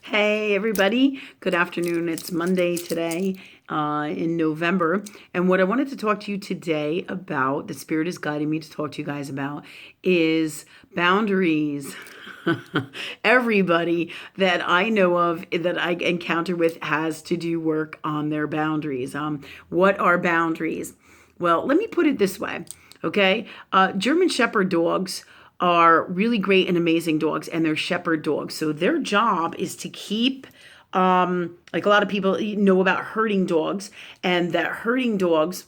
Hey, everybody. Good afternoon. It's Monday today in November. And what I wanted to talk to you today about, the Spirit is guiding me to talk to you guys about, is boundaries. Everybody that I know of that I encounter with has to do work on their boundaries. What are boundaries? Well, let me put it this way, okay? German Shepherd dogs are really great and amazing dogs, and they're shepherd dogs. So their job is to keep, like a lot of people know about herding dogs, and that herding dogs,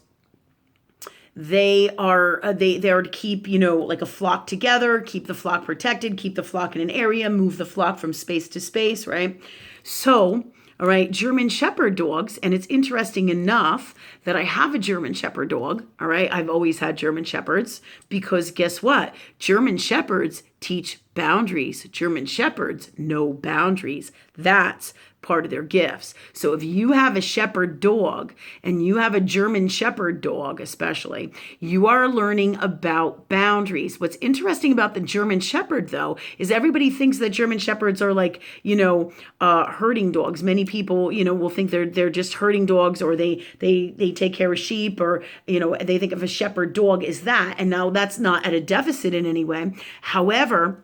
they are to keep, like a flock together, keep the flock protected, keep the flock in an area, move the flock from space to space, right? So, all right, German Shepherd dogs, and it's interesting enough that I have a German Shepherd dog, all right? I've always had German Shepherds because guess what? German Shepherds teach boundaries. German Shepherds know boundaries. That's part of their gifts. So if you have a shepherd dog and you have a German Shepherd dog, especially, you are learning about boundaries. What's interesting about the German Shepherd, though, is everybody thinks that German Shepherds are like, herding dogs. Many people, will think they're just herding dogs, or they take care of sheep, or, they think of a shepherd dog as that. And now that's not at a deficit in any way. However,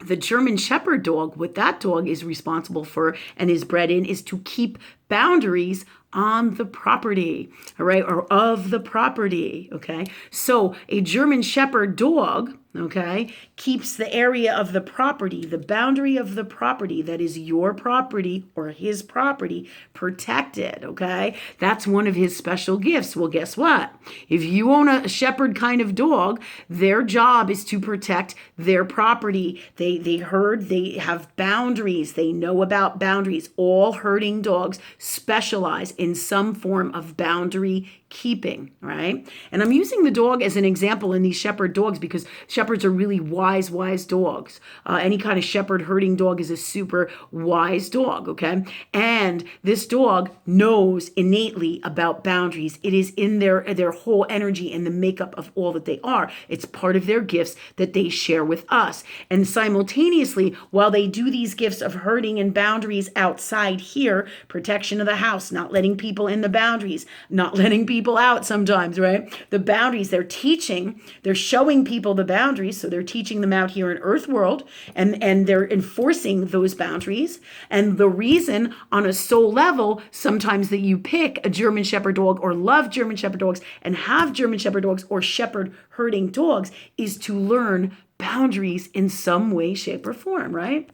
the German Shepherd dog, what that dog is responsible for and is bred in, is to keep boundaries on the property, all right, or of the property, okay? So a German Shepherd dog, okay, keeps the area of the property, the boundary of the property that is your property or his property, protected, okay? That's one of his special gifts. Well, guess what? If you own a shepherd kind of dog, their job is to protect their property. They herd, they have boundaries, they know about boundaries. All herding dogs specialize in some form of boundary keeping, right? And I'm using the dog as an example in these shepherd dogs because shepherds are really wise dogs. Any kind of shepherd herding dog is a super wise dog, okay? And this dog knows innately about boundaries. It is in their whole energy and the makeup of all that they are. It's part of their gifts that they share with us. And simultaneously, while they do these gifts of herding and boundaries outside here, protection of the house, not letting people in the boundaries, not letting people out sometimes, right? The boundaries they're showing people the boundaries. So they're teaching them out here in Earth World, and they're enforcing those boundaries. And the reason on a soul level, sometimes that you pick a German Shepherd dog or love German Shepherd dogs and have German Shepherd dogs or shepherd herding dogs is to learn boundaries in some way, shape, or form, right?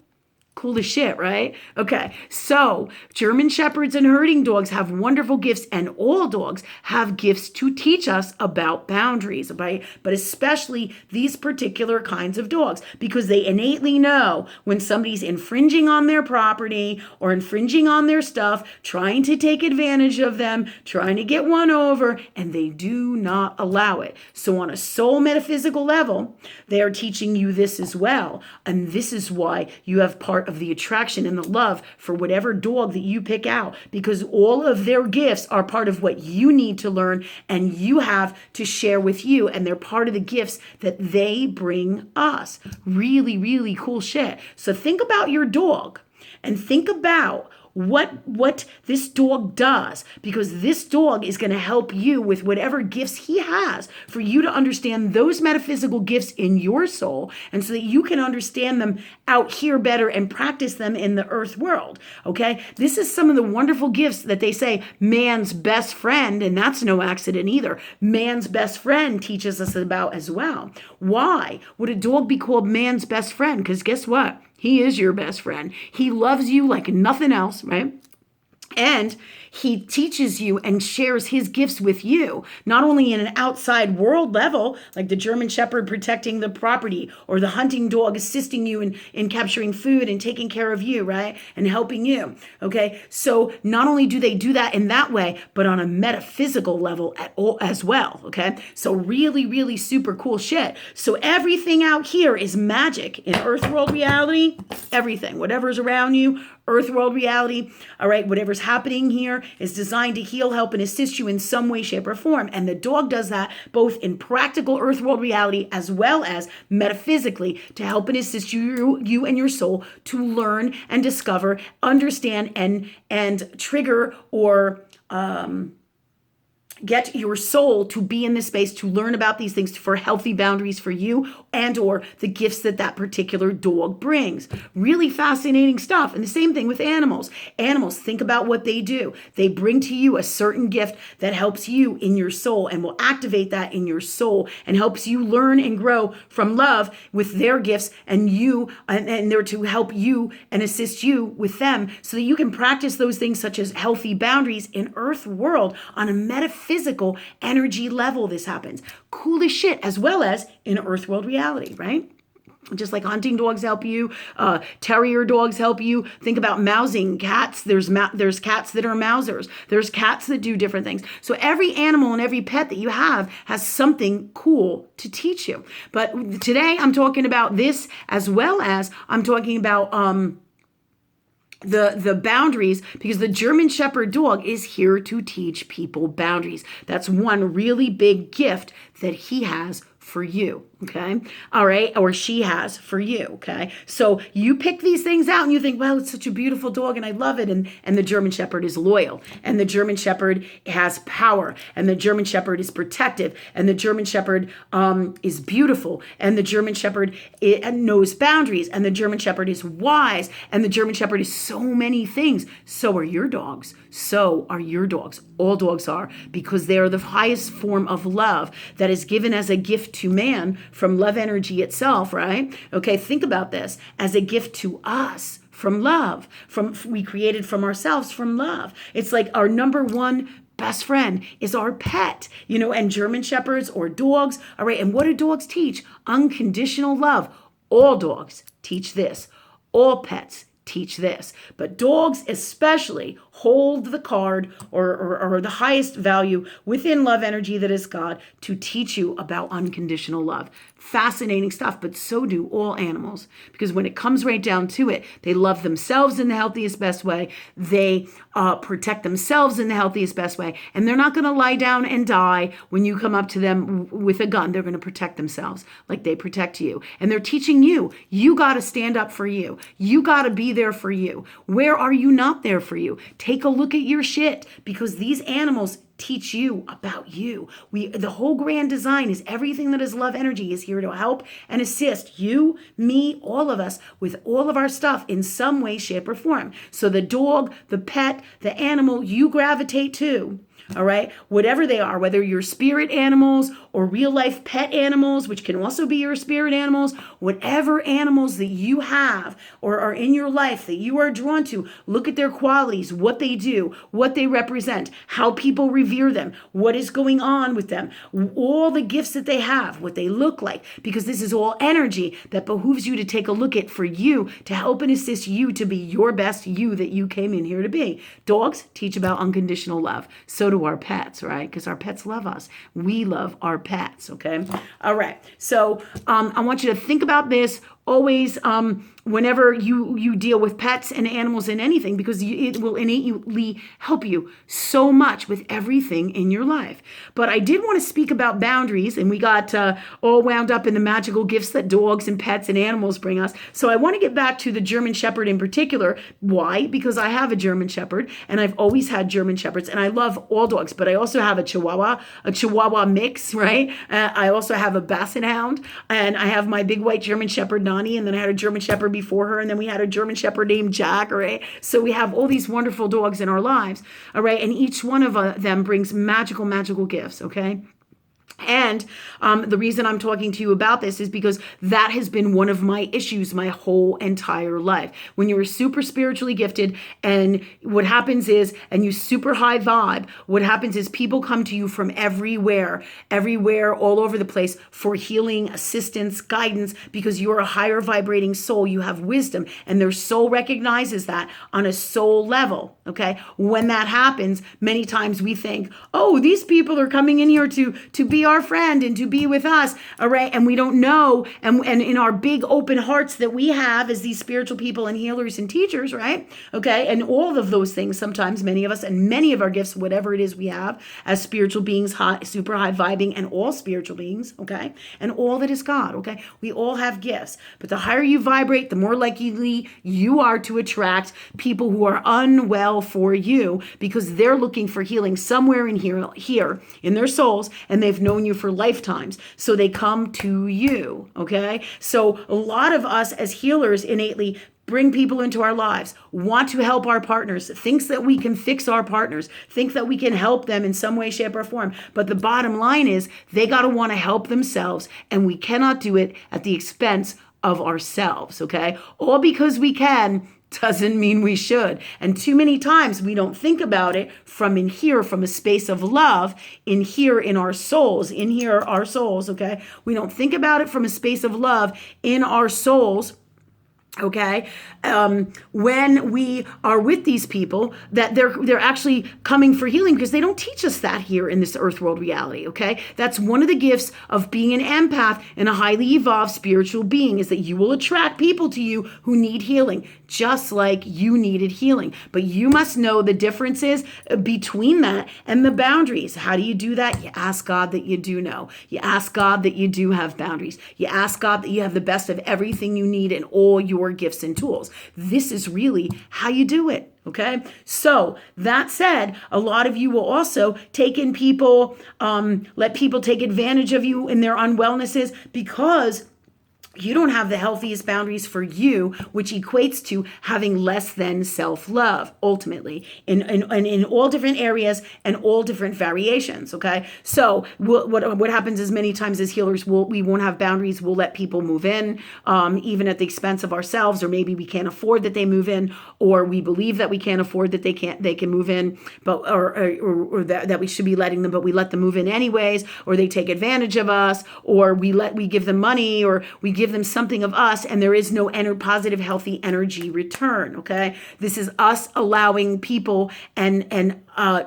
Cool as shit, right? Okay, so German Shepherds and herding dogs have wonderful gifts, and all dogs have gifts to teach us about boundaries, right? But especially these particular kinds of dogs, because they innately know when somebody's infringing on their property or infringing on their stuff, trying to take advantage of them, trying to get one over, and they do not allow it. So on a soul metaphysical level, they are teaching you this as well. And this is why you have part of the attraction and the love for whatever dog that you pick out, because all of their gifts are part of what you need to learn and you have to share with you, and they're part of the gifts that they bring us. Really, really cool shit. So think about your dog and think about what this dog does, because this dog is going to help you with whatever gifts he has for you to understand those metaphysical gifts in your soul, and so that you can understand them out here better and practice them in the earth world. Okay, this is some of the wonderful gifts that they say man's best friend, and that's no accident either. Man's best friend teaches us about as well. Why would a dog be called man's best friend? Because guess what? He is your best friend. He loves you like nothing else, right? And he teaches you and shares his gifts with you, not only in an outside world level, like the German Shepherd protecting the property, or the hunting dog assisting you in capturing food and taking care of you, right? And helping you, okay? So not only do they do that in that way, but on a metaphysical level as well, okay? So really, really super cool shit. So everything out here is magic in earth world reality, everything, whatever's around you, earth world reality, all right, whatever's happening here is designed to heal, help, and assist you in some way, shape, or form. And the dog does that both in practical earth world reality as well as metaphysically to help and assist you and your soul to learn and discover, understand, and trigger or get your soul to be in this space to learn about these things for healthy boundaries for you and or the gifts that that particular dog brings. Really fascinating stuff. And the same thing with animals. Animals, think about what they do. They bring to you a certain gift that helps you in your soul and will activate that in your soul and helps you learn and grow from love with their gifts and you, and they're to help you and assist you with them so that you can practice those things such as healthy boundaries in earth world on a metaphysical energy level. This happens. Cool as shit, as well as in earth world reality, right? Just like hunting dogs help you, terrier dogs help you. Think about mousing cats. There's cats that are mousers. There's cats that do different things. So every animal and every pet that you have has something cool to teach you. But today I'm talking about this as well as I'm talking about the boundaries, because the German Shepherd dog is here to teach people boundaries. That's one really big gift that he has for you. Okay. All right. Or she has for you. Okay. So you pick these things out and you think, well, it's such a beautiful dog and I love it. And the German Shepherd is loyal, and the German Shepherd has power, and the German Shepherd is protective, and the German Shepherd is beautiful, and the German Shepherd knows boundaries, and the German Shepherd is wise, and the German Shepherd is so many things. So are your dogs. So are your dogs. All dogs are, because they are the highest form of love that is given as a gift to man from love energy itself, right? Okay, think about this as a gift to us from love, we created from ourselves from love. It's like our number one best friend is our pet, and German Shepherds or dogs, all right? And what do dogs teach? Unconditional love. All dogs teach this. All pets teach this, but dogs especially hold the card or the highest value within love energy that is God to teach you about unconditional love. Fascinating stuff, but so do all animals, because when it comes right down to it, they love themselves in the healthiest, best way. They protect themselves in the healthiest, best way, and they're not going to lie down and die when you come up to them with a gun. They're going to protect themselves like they protect you, and they're teaching you. You got to stand up for you. You got to be there for you. Where are you not there for you? Take a look at your shit, because these animals teach you about you. The whole grand design is everything that is love energy is here to help and assist you, me, all of us with all of our stuff in some way, shape, or form. So the dog, the pet, the animal you gravitate to, all right, whatever they are, whether you're spirit animals or real life pet animals, which can also be your spirit animals, whatever animals that you have or are in your life that you are drawn to, look at their qualities, what they do, what they represent, how people revere them, what is going on with them, all the gifts that they have, what they look like, because this is all energy that behooves you to take a look at for you to help and assist you to be your best you that you came in here to be. Dogs teach about unconditional love. So do our pets, right? Because our pets love us. We love our pets, okay? All right. So I want you to think about this always whenever you deal with pets and animals and anything, because it will innately help you so much with everything in your life. But I did want to speak about boundaries, and we got all wound up in the magical gifts that dogs and pets and animals bring us. So I want to get back to the German Shepherd in particular. Why? Because I have a German Shepherd, and I've always had German Shepherds, and I love all dogs, but I also have a Chihuahua mix, right? I also have a Basset Hound, and I have my big white German Shepherd, Nani, and then I had a German Shepherd before her, and then we had a German Shepherd named Jack, all right? So we have all these wonderful dogs in our lives, all right? And each one of them brings magical gifts, okay? And the reason I'm talking to you about this is because that has been one of my issues my whole entire life. When you're super spiritually gifted, and what happens is, and you super high vibe, what happens is people come to you from everywhere, all over the place for healing, assistance, guidance, because you're a higher vibrating soul. You have wisdom, and their soul recognizes that on a soul level, okay? When that happens, many times we think, oh, these people are coming in here to be our friend and to be with us, all right? And we don't know, and in our big open hearts that we have as these spiritual people and healers and teachers, right? Okay, and all of those things, sometimes many of us, and many of our gifts, whatever it is we have as spiritual beings, high, super high vibing, and all spiritual beings, okay? And all that is God, okay? We all have gifts, but the higher you vibrate, the more likely you are to attract people who are unwell for you, because they're looking for healing somewhere in here in their souls, and they've known you for lifetimes. So they come to you, okay? So a lot of us as healers innately bring people into our lives, want to help our partners, thinks that we can fix our partners, think that we can help them in some way, shape, or form. But the bottom line is they got to want to help themselves, and we cannot do it at the expense of ourselves, okay? All because we can doesn't mean we should. And too many times we don't think about it from in here, from a space of love, in here in our souls, in here our souls, okay? We don't think about it from a space of love in our souls. Okay, when we are with these people, that they're actually coming for healing, because they don't teach us that here in this earth world reality. Okay, that's one of the gifts of being an empath and a highly evolved spiritual being, is that you will attract people to you who need healing, just like you needed healing. But you must know the differences between that and the boundaries. How do you do that? You ask God that you do know. You ask God that you do have boundaries. You ask God that you have the best of everything you need and all your gifts and tools. This is really how you do it. Okay. So that said, a lot of you will also take in people, let people take advantage of you in their unwellnesses, because you don't have the healthiest boundaries for you, which equates to having less than self-love, ultimately, in all different areas and all different variations, okay? So what happens is, many times as healers, we won't have boundaries. We'll let people move in, even at the expense of ourselves, or maybe we can't afford that they move in, or we believe that we can't afford that they can move in, but or that we should be letting them, but we let them move in anyways, or they take advantage of us, or we give them money, or we give them something of us, and there is no positive, healthy energy return. Okay, this is us allowing people and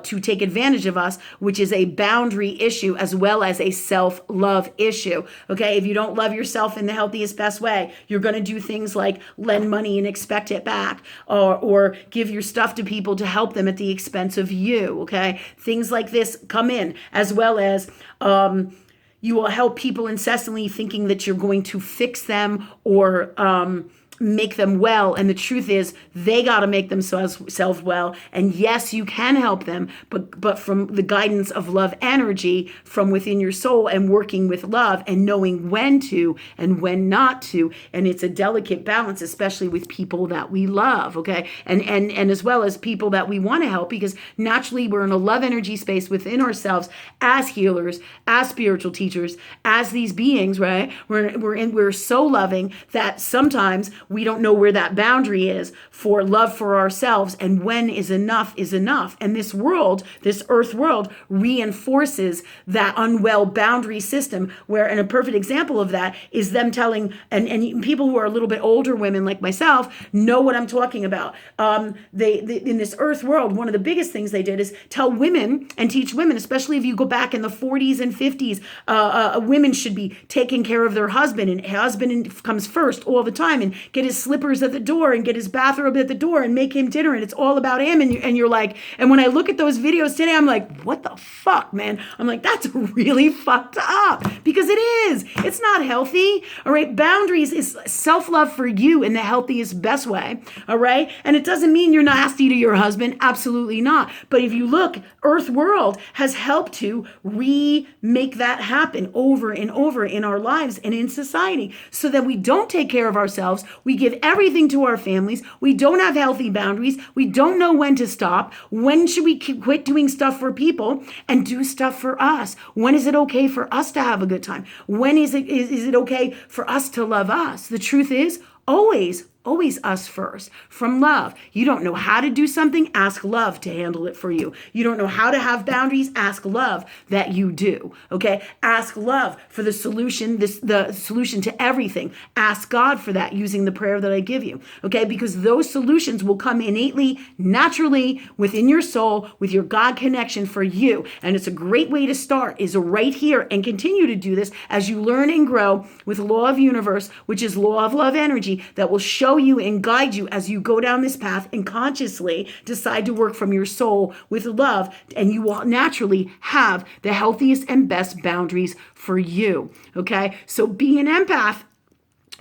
to take advantage of us, which is a boundary issue as well as a self-love issue. Okay, if you don't love yourself in the healthiest, best way, you're going to do things like lend money and expect it back, or give your stuff to people to help them at the expense of you. Okay, things like this come in, as well as you will help people incessantly thinking that you're going to fix them or make them well. And the truth is, they got to make themselves well. And yes, you can help them, but from the guidance of love energy from within your soul, and working with love and knowing when to and when not to. And it's a delicate balance, especially with people that we love. Okay. And as well as people that we want to help, because naturally we're in a love energy space within ourselves as healers, as spiritual teachers, as these beings, right? We're so loving that sometimes we don't know where that boundary is for love for ourselves, and when is enough is enough. And this world, this earth world, reinforces that unwell boundary system, where, and a perfect example of that is them telling, and people who are a little bit older, women like myself, know what I'm talking about. They in this earth world, one of the biggest things they did is tell women and teach women, especially if you go back in the 40s and 50s, women should be taking care of their husband, and husband comes first all the time, and get his slippers at the door and get his bathrobe at the door and make him dinner, and it's all about him. And you're like, and when I look at those videos today, I'm like, what the fuck, man? I'm like, that's really fucked up, because it is. It's not healthy. All right. Boundaries is self-love for you in the healthiest, best way. All right. And it doesn't mean you're nasty to your husband. Absolutely not. But if you look, Earth World has helped to remake that happen over and over in our lives and in society, so that we don't take care of ourselves. We give everything to our families. We don't have healthy boundaries. We don't know when to stop. When should we quit doing stuff for people and do stuff for us? When is it okay for us to have a good time? When is it okay for us to love us? The truth is, always, Always us first. From love. You don't know how to do something, ask love to handle it for you. You don't know how to have boundaries, ask love that you do. Okay? Ask love for the solution, the solution to everything. Ask God for that using the prayer that I give you. Okay? Because those solutions will come innately, naturally within your soul with your God connection for you. And it's a great way to start is right here and continue to do this as you learn and grow with law of universe, which is law of love energy that will show you and guide you as you go down this path and consciously decide to work from your soul with love, and you will naturally have the healthiest and best boundaries for you. Okay? So being an empath,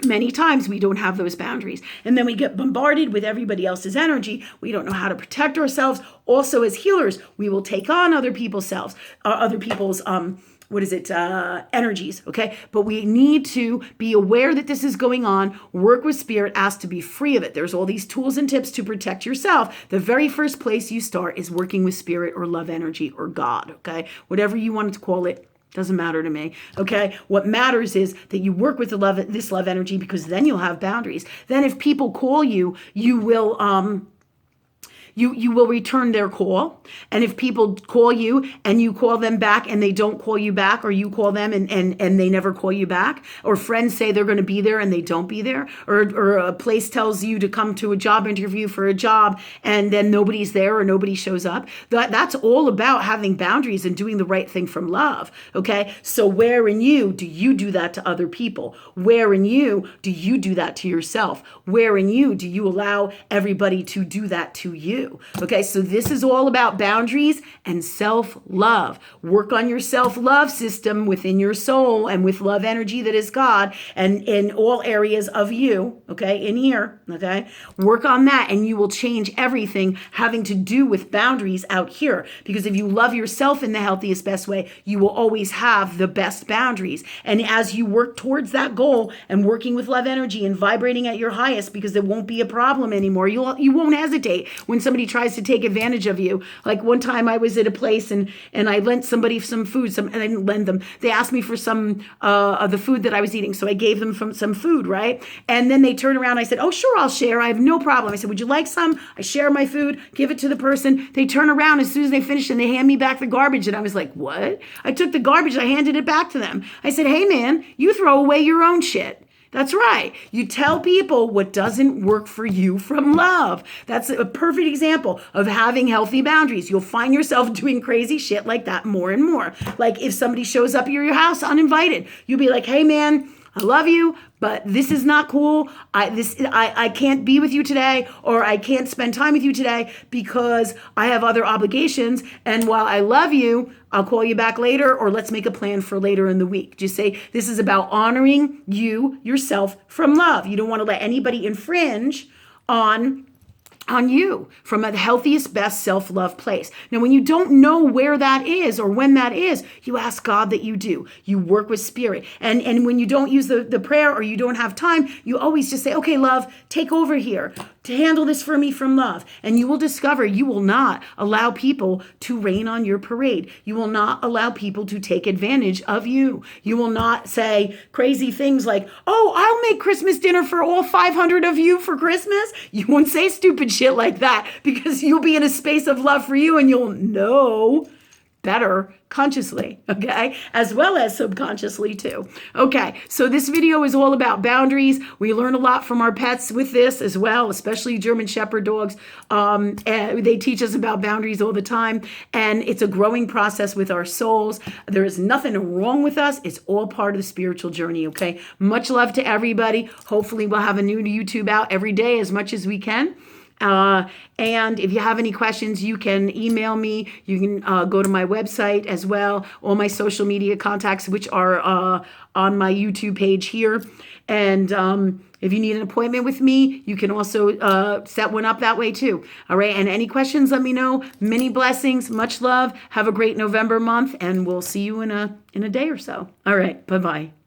many times we don't have those boundaries. And then we get bombarded with everybody else's energy. We don't know how to protect ourselves. Also, as healers, we will take on other people's selves, other people's energies, okay? But we need to be aware that this is going on, work with spirit, ask to be free of it. There's all these tools and tips to protect yourself. The very first place you start is working with spirit or love energy or God, okay? Whatever you want to call it. Doesn't matter to me, okay? What matters is that you work with this love energy, because then you'll have boundaries. Then if people call you, you will return their call. And if people call you and you call them back and they don't call you back, or you call them and they never call you back, or friends say they're going to be there and they don't be there, or a place tells you to come to a job interview for a job and then nobody's there or nobody shows up, that's all about having boundaries and doing the right thing from love, okay? So where in you do you do that to other people? Where in you do you do that to yourself? Where in you do you allow everybody to do that to you? Okay, so this is all about boundaries and self-love. Work on your self-love system within your soul and with love energy that is God, and in all areas of you, okay, in here, okay? Work on that and you will change everything having to do with boundaries out here. Because if you love yourself in the healthiest, best way, you will always have the best boundaries. And as you work towards that goal and working with love energy and vibrating at your highest, because it won't be a problem anymore. You won't hesitate when somebody tries to take advantage of you. Like one time I was at a place and I lent somebody some food. And I didn't lend them. They asked me for some of the food that I was eating. So I gave them some food, right? And then they turned around. I said, oh, sure, I'll share. I have no problem. I said, would you like some? I share my food, give it to the person. They turn around as soon as they finish and they hand me back the garbage. And I was like, what? I took the garbage. I handed it back to them. I said, hey, man, you throw away your own shit. That's right. You tell people what doesn't work for you from love. That's a perfect example of having healthy boundaries. You'll find yourself doing crazy shit like that more and more. Like if somebody shows up at your house uninvited, you'll be like, hey man, I love you, but this is not cool. I can't be with you today, or I can't spend time with you today because I have other obligations. And while I love you, I'll call you back later, or let's make a plan for later in the week. Just say this is about honoring you, yourself from love. You don't want to let anybody infringe on you from a healthiest, best self-love place. Now, when you don't know where that is or when that is, you ask God that you do. You work with spirit. And when you don't use the prayer or you don't have time, you always just say, okay, love, take over here to handle this for me from love. And you will discover you will not allow people to rain on your parade. You will not allow people to take advantage of you. You will not say crazy things like, oh, I'll make Christmas dinner for all 500 of you for Christmas. You won't say stupid shit like that, because you'll be in a space of love for you and you'll know better consciously, okay? As well as subconsciously too. Okay, so this video is all about boundaries. We learn a lot from our pets with this as well, especially German Shepherd dogs. They teach us about boundaries all the time, and it's a growing process with our souls. There is nothing wrong with us. It's all part of the spiritual journey, okay? Much love to everybody. Hopefully we'll have a new YouTube out every day as much as we can. And if you have any questions, you can email me. You can go to my website as well, all my social media contacts, which are on my YouTube page here. And if you need an appointment with me, you can also set one up that way too. All right. And any questions, let me know. Many blessings. Much love. Have a great November month. And we'll see you in a day or so. All right. Bye-bye.